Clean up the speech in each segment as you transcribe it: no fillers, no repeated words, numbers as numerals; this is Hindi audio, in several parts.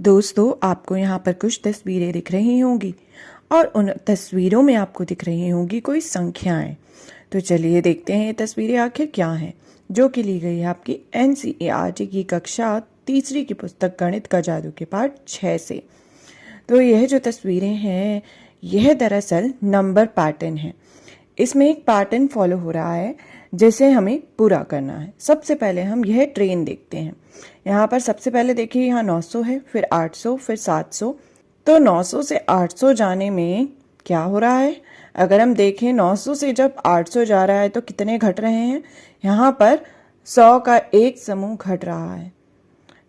दोस्तों, आपको यहाँ पर कुछ तस्वीरें दिख रही होंगी और उन तस्वीरों में आपको दिख रही होंगी कोई संख्याएं। तो चलिए देखते हैं ये तस्वीरें आखिर क्या हैं, जो कि ली गई है आपकी NCERT की कक्षा तीसरी की पुस्तक गणित का जादू के पाठ 6 से। तो यह जो तस्वीरें हैं यह दरअसल नंबर पैटर्न है। इसमें एक पैटर्न फॉलो हो रहा है जिसे हमें पूरा करना है। सबसे पहले हम यह ट्रेन देखते हैं। यहाँ पर सबसे पहले देखिए, यहाँ 900 है, फिर 800, फिर 700। तो 900 से 800 जाने में क्या हो रहा है? अगर हम देखें 900 से जब 800 जा रहा है तो कितने घट रहे हैं? यहाँ पर 100 का एक समूह घट रहा है,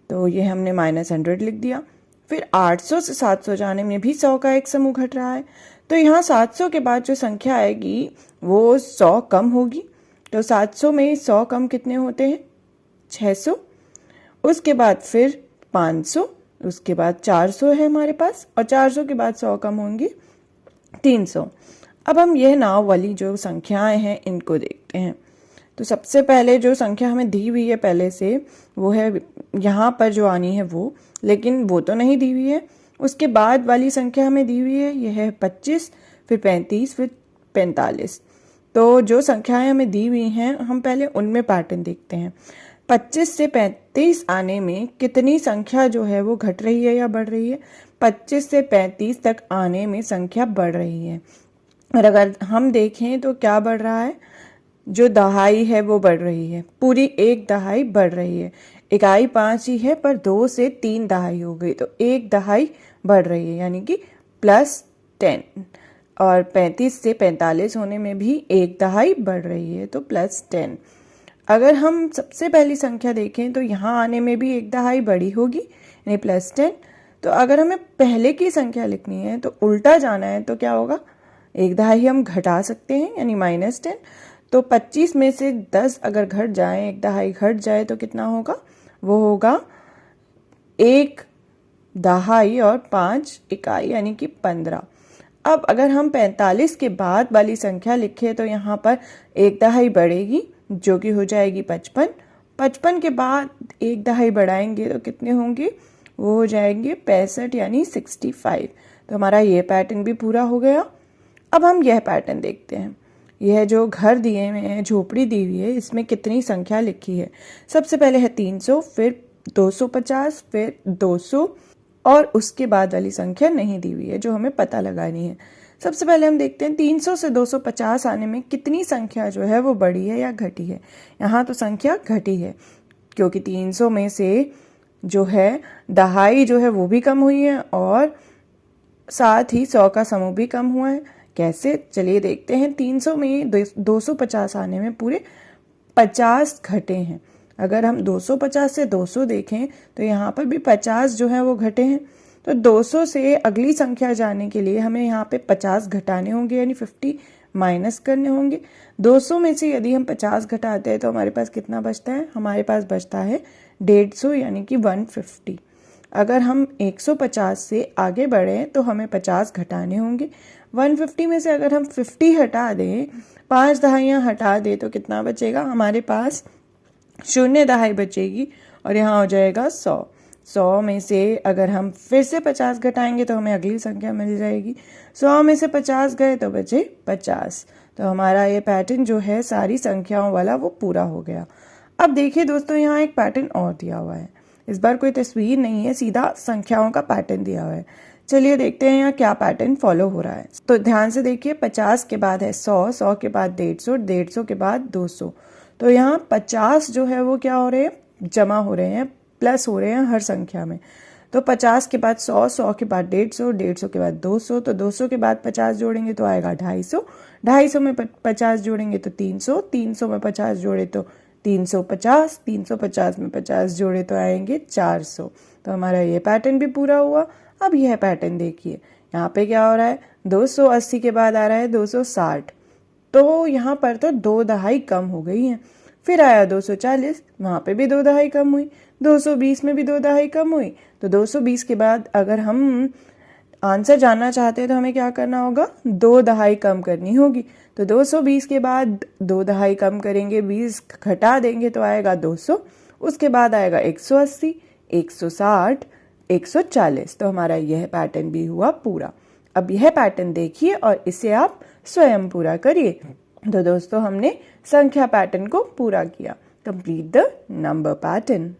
तो ये हमने -100 लिख दिया। फिर 800 से 700 जाने में भी 100 का एक समूह घट रहा है, तो यहाँ 700 के बाद जो संख्या आएगी वो 100 कम होगी। तो 700 में 100 कम कितने होते हैं? 600। उसके बाद फिर 500, उसके बाद 400 है हमारे पास, और 400 के बाद 100 कम होंगी 300। अब हम यह नाव वाली जो संख्याएं हैं इनको देखते हैं। तो सबसे पहले जो संख्या हमें दी हुई है पहले से, वो है यहाँ पर जो आनी है वो, लेकिन वो तो नहीं दी हुई है। उसके बाद वाली संख्या हमें दी हुई है, यह है 25, फिर 35, फिर 45। तो जो संख्याएं हमें दी हुई हैं हम पहले उनमें पैटर्न देखते हैं। 25 से 35 आने में कितनी संख्या जो है वो घट रही है या बढ़ रही है? 25 से 35 तक आने में संख्या बढ़ रही है। और अगर हम देखें तो क्या बढ़ रहा है? जो दहाई है वो बढ़ रही है, पूरी एक दहाई बढ़ रही है। इकाई 5 ही है पर 2 से 3 दहाई हो गई, तो एक दहाई बढ़ रही है, यानी कि +10। और 35 से 45 होने में भी एक दहाई बढ़ रही है, तो +10। अगर हम सबसे पहली संख्या देखें तो यहाँ आने में भी एक दहाई बड़ी होगी, यानी +10। तो अगर हमें पहले की संख्या लिखनी है तो उल्टा जाना है, तो क्या होगा? एक दहाई हम घटा सकते हैं, यानी -10। तो 25 में से 10 अगर घट जाए, एक दहाई घट जाए, तो कितना होगा? वो होगा एक दहाई और 5 इकाई, यानी कि 15। अब अगर हम 45 के बाद वाली संख्या लिखें तो यहाँ पर एक दहाई बढ़ेगी, जो कि हो जाएगी 55। 55 के बाद एक दहाई बढ़ाएंगे तो कितने होंगे? वो हो जाएंगे 65, यानी 65। तो हमारा ये पैटर्न भी पूरा हो गया। अब हम यह पैटर्न देखते हैं। यह जो घर दिए हुए हैं, झोपड़ी दी हुई है, इसमें कितनी संख्या लिखी है? सबसे पहले है 300, फिर 250, फिर 200, और उसके बाद वाली संख्या नहीं दी हुई है जो हमें पता लगानी है। सबसे पहले हम देखते हैं 300 से 250 आने में कितनी संख्या जो है वो बढ़ी है या घटी है। यहाँ तो संख्या घटी है, क्योंकि 300 में से जो है दहाई जो है वो भी कम हुई है और साथ ही 100 का समूह भी कम हुआ है। कैसे? चलिए देखते हैं। 300 में 250 आने में पूरे 50 घटे हैं। अगर हम 250 से 200 देखें तो यहाँ पर भी 50 जो है वो घटे हैं। तो 200 से अगली संख्या जाने के लिए हमें यहाँ पे 50 घटाने होंगे, यानी 50 माइनस करने होंगे। 200 में से यदि हम 50 घटाते हैं तो हमारे पास कितना बचता है? हमारे पास बचता है 150, यानी कि 150। अगर हम 150 से आगे बढ़े तो हमें 50 घटाने होंगे। 150 में से अगर हम 50 हटा दें, 5 दहाइयाँ हटा दें, तो कितना बचेगा? हमारे पास 0 दहाई बचेगी और यहाँ हो जाएगा 100। 100 में से अगर हम फिर से 50 घटाएंगे तो हमें अगली संख्या मिल जाएगी। 100 में से 50 गए तो बचे 50। तो हमारा ये पैटर्न जो है सारी संख्याओं वाला वो पूरा हो गया। अब देखिए दोस्तों, यहाँ एक पैटर्न और दिया हुआ है। इस बार कोई तस्वीर नहीं है, सीधा संख्याओं का पैटर्न दिया हुआ है। चलिए देखते हैं यहाँ क्या पैटर्न फॉलो हो रहा है। तो ध्यान से देखिए, 50 के बाद है 100, 100 के बाद 150, 150 के बाद 200। तो यहाँ 50 जो है वो क्या हो रहे हैं? जमा हो रहे हैं, प्लस हो रहे हैं हर संख्या में। तो 50 के बाद 100, 100 के बाद 150, 150 के बाद 200, तो 200 के बाद 50 जोड़ेंगे तो आएगा 250, 250 में 50 जोड़ेंगे तो 300, 300 में 50 जोड़े तो 350, 350 में 50 जोड़े तो आएंगे 400। तो हमारा ये पैटर्न भी पूरा हुआ। अब यह पैटर्न देखिए, यहाँ पे क्या हो रहा है? 280 के बाद आ रहा है 260, तो यहाँ पर तो 2 दहाई कम हो गई हैं। फिर आया 240, वहाँ पे भी 2 दहाई कम हुई। 220 में भी 2 दहाई कम हुई। तो 220 के बाद अगर हम आंसर जानना चाहते हैं तो हमें क्या करना होगा? 2 दहाई कम करनी होगी। तो 220 के बाद 2 दहाई कम करेंगे, 20 घटा देंगे तो आएगा 200। उसके बाद आएगा 180, 160, 140। तो हमारा यह पैटर्न भी हुआ पूरा। अब यह पैटर्न देखिए और इसे आप स्वयं पूरा करिए। तो दोस्तों हमने संख्या पैटर्न को पूरा किया। Complete the number pattern.